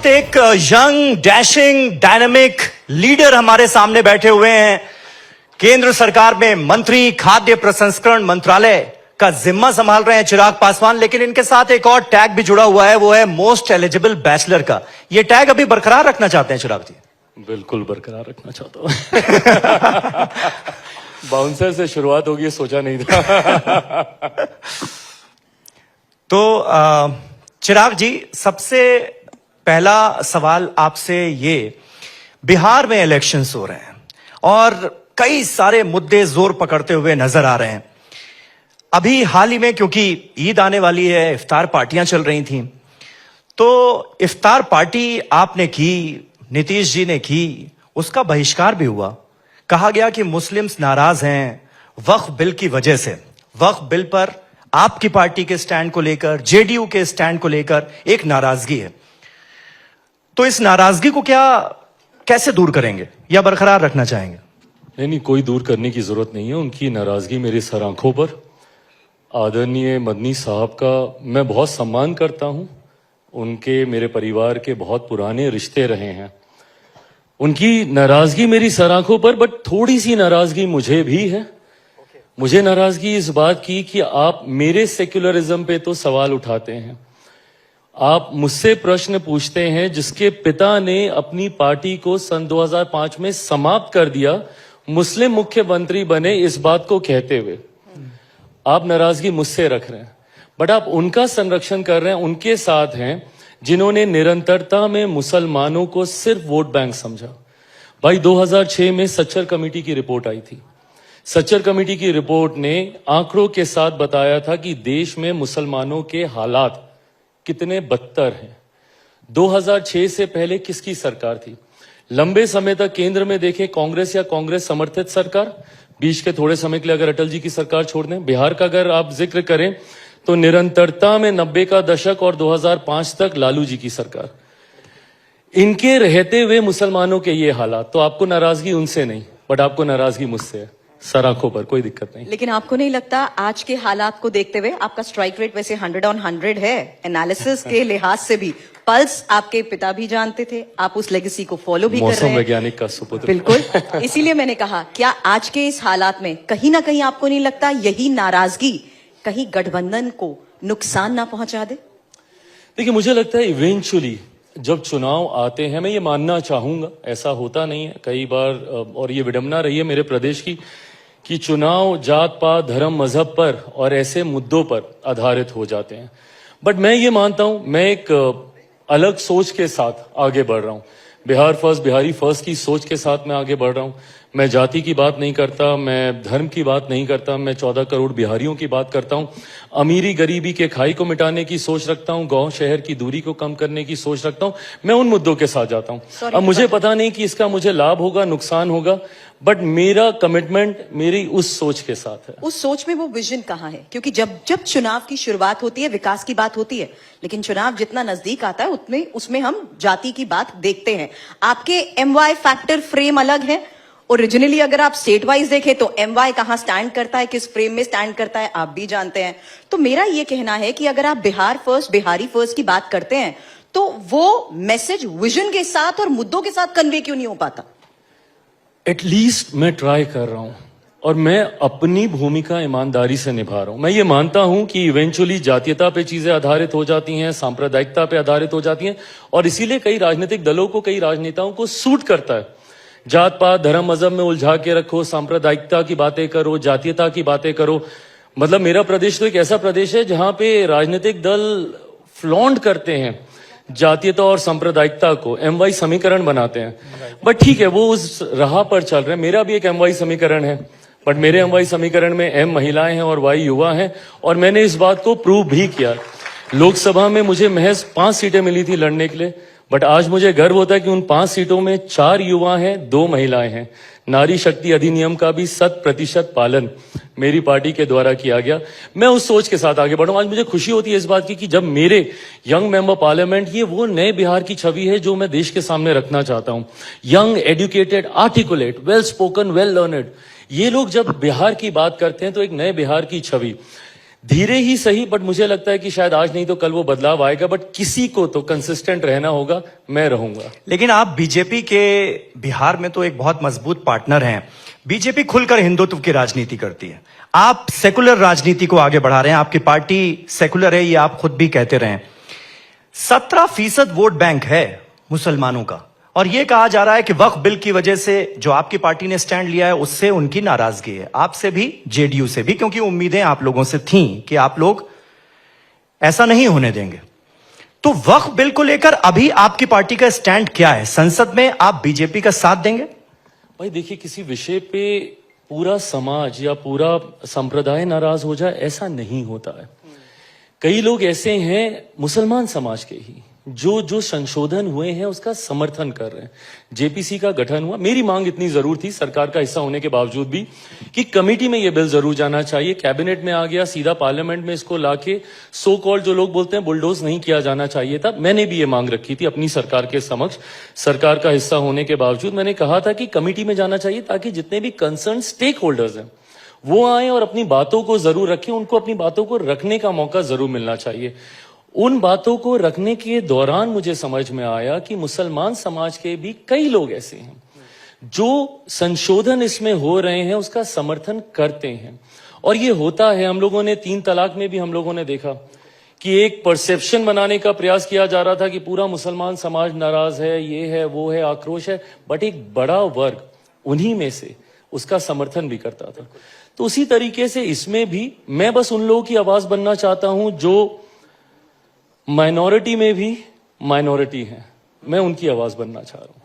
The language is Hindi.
वक्त एक यंग डैशिंग डायनामिक लीडर हमारे सामने बैठे हुए हैं। केंद्र सरकार में मंत्री खाद्य प्रसंस्करण मंत्रालय का जिम्मा संभाल रहे हैं चिराग पासवान, लेकिन इनके साथ एक और टैग भी जुड़ा हुआ है, वो है मोस्ट एलिजिबल बैचलर का। ये टैग अभी बरकरार रखना चाहते हैं चिराग जी? बिल्कुल बरकरार रखना चाहता हूं। बाउंसर से शुरुआत होगी सोचा नहीं था। तो चिराग जी, सबसे पहला सवाल आपसे ये, बिहार में इलेक्शंस हो रहे हैं और कई सारे मुद्दे जोर पकड़ते हुए नजर आ रहे हैं। अभी हाल ही में, क्योंकि ईद आने वाली है, इफ्तार पार्टियां चल रही थी, तो इफ्तार पार्टी आपने की, नीतीश जी ने की, उसका बहिष्कार भी हुआ। कहा गया कि मुस्लिम्स नाराज हैं वक्फ बिल की वजह से। वक्फ बिल पर आपकी पार्टी के स्टैंड को लेकर, जेडीयू के स्टैंड को लेकर एक नाराजगी है। तो इस नाराजगी को कैसे दूर करेंगे या बरकरार रखना चाहेंगे? नहीं, कोई दूर करने की जरूरत नहीं है। उनकी नाराजगी मेरी सर आंखों पर। आदरणीय मदनी साहब का मैं बहुत सम्मान करता हूं। उनके मेरे परिवार के बहुत पुराने रिश्ते रहे हैं। उनकी नाराजगी मेरी सर आंखों पर, बट थोड़ी सी नाराजगी मुझे भी है। मुझे नाराजगी इस बात की कि आप मेरे सेक्युलरिज्म पे तो सवाल उठाते हैं, आप मुझसे प्रश्न पूछते हैं जिसके पिता ने अपनी पार्टी को सन 2005 में समाप्त कर दिया, मुस्लिम मुख्यमंत्री बने इस बात को कहते हुए। आप नाराजगी मुझसे रख रहे हैं, बट आप उनका संरक्षण कर रहे हैं, उनके साथ हैं जिन्होंने निरंतरता में मुसलमानों को सिर्फ वोट बैंक समझा। भाई 2006 में सच्चर कमेटी की रिपोर्ट आई थी। सच्चर कमेटी की रिपोर्ट ने आंकड़ों के साथ बताया था कि देश में मुसलमानों के हालात कितने बदतर हैं। 2006 से पहले किसकी सरकार थी? लंबे समय तक केंद्र में देखें कांग्रेस या कांग्रेस समर्थित सरकार, बीच के थोड़े समय के लिए अगर अटल जी की सरकार छोड़ दें, बिहार का अगर आप जिक्र करें तो निरंतरता में 90 का दशक और 2005 तक लालू जी की सरकार। इनके रहते हुए मुसलमानों के ये हालात, तो आपको नाराजगी उनसे नहीं, बट आपको नाराजगी मुझसे है, सर आंखों पर, कोई दिक्कत नहीं। लेकिन आपको नहीं लगता आज के हालात को देखते हुए, आपका स्ट्राइक रेट वैसे 100 on 100 है, एनालिसिस के लिहाज से भी, पल्स आपके पिता भी जानते थे, आप उस लेगेसी को फॉलो भी कर रहे हैं, मौसम वैज्ञानिक का सुपुत्र। बिल्कुल। इसीलिए मैंने कहा, क्या आज के इस हालात में कहीं ना कहीं आपको नहीं लगता यही नाराजगी कहीं गठबंधन को नुकसान ना पहुंचा दे? देखिए, मुझे लगता है इवेंचुअली जब चुनाव आते हैं, मैं ये मानना चाहूंगा, ऐसा होता नहीं है कई बार, और ये विडंबना रही है मेरे प्रदेश की, कि चुनाव जात पात धर्म मजहब पर और ऐसे मुद्दों पर आधारित हो जाते हैं। बट मैं ये मानता हूं, मैं एक अलग सोच के साथ आगे बढ़ रहा हूं। बिहार फर्स्ट, बिहारी फर्स्ट की सोच के साथ मैं आगे बढ़ रहा हूं। मैं जाति की बात नहीं करता, मैं धर्म की बात नहीं करता, मैं 14 करोड़ बिहारियों की बात करता हूं। अमीरी गरीबी के खाई को मिटाने की सोच रखता हूं, गांव शहर की दूरी को कम करने की सोच रखता हूं। मैं उन मुद्दों के साथ जाता हूं। अब मुझे पता नहीं कि इसका मुझे लाभ होगा नुकसान होगा, बट मेरा कमिटमेंट मेरी उस सोच के साथ है। उस सोच में वो विजन कहाँ है? क्योंकि जब जब चुनाव की शुरुआत होती है, विकास की बात होती है, लेकिन चुनाव जितना नजदीक आता है उसमें हम जाति की बात देखते हैं। आपके MY फैक्टर फ्रेम अलग है। ओरिजिनली अगर आप स्टेट वाइज देखें तो MY कहां स्टैंड करता है, किस फ्रेम में स्टैंड करता है, आप भी जानते हैं। तो मेरा ये कहना है कि अगर आप बिहार फर्स्ट, बिहारी फर्स्ट की बात करते हैं, तो वो मैसेज विजन के साथ और मुद्दों के साथ कन्वे क्यों नहीं हो पाता? एटलीस्ट मैं ट्राई कर रहा हूं और मैं अपनी भूमिका ईमानदारी से निभा रहा हूं। मैं ये मानता हूं कि इवेंचुअली जातीयता पे चीजें आधारित हो जाती हैं, सांप्रदायिकता पे आधारित हो जाती हैं, और इसीलिए कई राजनीतिक दलों को, कई राजनेताओं को सूट करता है। जात पात धर्म मजहब में उलझा के रखो, सांप्रदायिकता की बातें करो, जातीयता की बातें करो। मतलब मेरा प्रदेश तो एक ऐसा प्रदेश है जहां पे राजनीतिक दल फ्लॉन्ट करते हैं जातीयता और सांप्रदायिकता को, MY समीकरण बनाते हैं। बट ठीक है, वो उस राह पर चल रहे हैं। मेरा भी एक MY समीकरण है, बट मेरे MY समीकरण में M महिलाएं हैं और Y युवा हैं, और मैंने इस बात को प्रूव भी किया। लोकसभा में मुझे महज 5 सीटें मिली थी लड़ने के लिए, बट आज मुझे गर्व होता है कि उन 5 सीटों में 4 युवा हैं, 2 महिलाएं हैं। नारी शक्ति अधिनियम का भी 100% पालन मेरी पार्टी के द्वारा किया गया। मैं उस सोच के साथ आगे बढ़ूं। आज मुझे खुशी होती है इस बात की कि जब मेरे यंग मेंबर पार्लियामेंट, ये वो नए बिहार की छवि है जो मैं देश के सामने रखना चाहता हूं। Young, educated, articulate, well spoken, well learned, ये लोग जब बिहार की बात करते हैं तो एक नए बिहार की छवि। धीरे ही सही, बट मुझे लगता है कि शायद आज नहीं तो कल वो बदलाव आएगा, बट किसी को तो कंसिस्टेंट रहना होगा, मैं रहूंगा। लेकिन आप बीजेपी के बिहार में तो एक बहुत मजबूत पार्टनर हैं। बीजेपी खुलकर हिंदुत्व की राजनीति करती है, आप सेकुलर राजनीति को आगे बढ़ा रहे हैं, आपकी पार्टी सेकुलर है, ये आप खुद भी कहते रहे। 17% वोट बैंक है मुसलमानों का, और यह कहा जा रहा है कि वक्फ बिल की वजह से जो आपकी पार्टी ने स्टैंड लिया है उससे उनकी नाराजगी है, आपसे भी, जेडीयू से भी, क्योंकि उम्मीदें आप लोगों से थीं कि आप लोग ऐसा नहीं होने देंगे। तो वक्फ बिल को लेकर अभी आपकी पार्टी का स्टैंड क्या है? संसद में आप बीजेपी का साथ देंगे? भाई देखिए, किसी विषय पे पूरा समाज या पूरा संप्रदाय नाराज हो जाए, ऐसा नहीं होता है। कई लोग ऐसे हैं मुसलमान समाज के ही जो संशोधन हुए हैं उसका समर्थन कर रहे हैं। जेपीसी का गठन हुआ, मेरी मांग इतनी जरूर थी सरकार का हिस्सा होने के बावजूद भी कि कमेटी में यह बिल जरूर जाना चाहिए। कैबिनेट में आ गया, सीधा पार्लियामेंट में इसको लाके सो कॉल्ड जो लोग बोलते हैं बुलडोज नहीं किया जाना चाहिए था। मैंने भी ये मांग रखी थी अपनी सरकार के समक्ष, सरकार का हिस्सा होने के बावजूद मैंने कहा था कि कमेटी में जाना चाहिए ताकि जितने भी कंसर्न स्टेक होल्डर्स हैं वो आए और अपनी बातों को जरूर रखें, उनको अपनी बातों को रखने का मौका जरूर मिलना चाहिए। उन बातों को रखने के दौरान मुझे समझ में आया कि मुसलमान समाज के भी कई लोग ऐसे हैं जो संशोधन इसमें हो रहे हैं उसका समर्थन करते हैं। और ये होता है, हम लोगों ने 3 तलाक में भी हम लोगों ने देखा कि एक परसेप्शन बनाने का प्रयास किया जा रहा था कि पूरा मुसलमान समाज नाराज है, ये है, वो है, आक्रोश है, बट एक बड़ा वर्ग उन्हीं में से उसका समर्थन भी करता था। तो उसी तरीके से इसमें भी मैं बस उन लोगों की आवाज बनना चाहता हूं जो माइनॉरिटी में भी माइनॉरिटी हैं, मैं उनकी आवाज बनना चाह रहा हूं।